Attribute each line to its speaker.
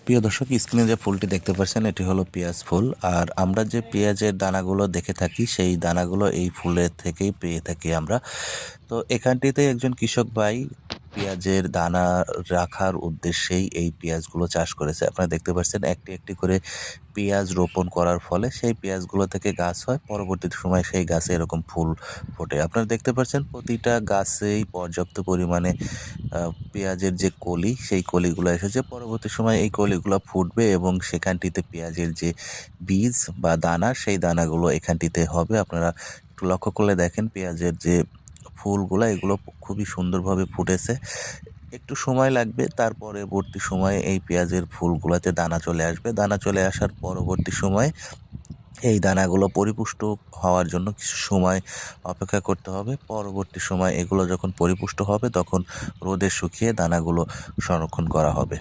Speaker 1: প্রিয় দর্শক, স্ক্রিনে যে ফুলটি দেখতে পাচ্ছেন এটি হলো পেঁয়াজ ফুল। আর আমরা যে পেঁয়াজের দানাগুলো দেখে থাকি সেই দানাগুলো এই ফুলের থেকেই পেয়ে থাকি আমরা। তো এখানটিতে একজন কৃষক ভাই পেঁয়াজের দানা রাখার উদ্দেশ্যেই এই পেঁয়াজগুলো চাষ করেছে। আপনারা দেখতে পাচ্ছেন একটি একটি করে পেঁয়াজ রোপণ করার ফলে সেই পেঁয়াজগুলো থেকে গাছ হয়, পরবর্তী সময় সেই গাছে এরকম ফুল ফোটে। আপনারা দেখতে পাচ্ছেন প্রতিটা গাছেই পর্যাপ্ত পরিমাণে পেঁয়াজের যে কলি সেই কলিগুলো এসেছে। পরবর্তী সময় এই কলিগুলো ফুটবে এবং সেখানটিতে পেঁয়াজের যে বীজ বা দানা সেই দানাগুলো এখানটিতে হবে। আপনারা একটু লক্ষ্য করলে দেখেন পেঁয়াজের যে ফুলগুলো এগুলো খুবই সুন্দরভাবে ফুটেছে। একটু সময় লাগবে, তার পরবর্তী সময়ে এই পেঁয়াজের ফুলগুলোতে দানা চলে আসবে। দানা চলে আসার পরবর্তী সময়ে এই দানাগুলো পরিপুষ্ট হওয়ার জন্য কিছু সময় অপেক্ষা করতে হবে। পরবর্তী সময় এগুলো যখন পরিপুষ্ট হবে তখন রোদে শুকিয়ে দানাগুলো সংরক্ষণ করা হবে।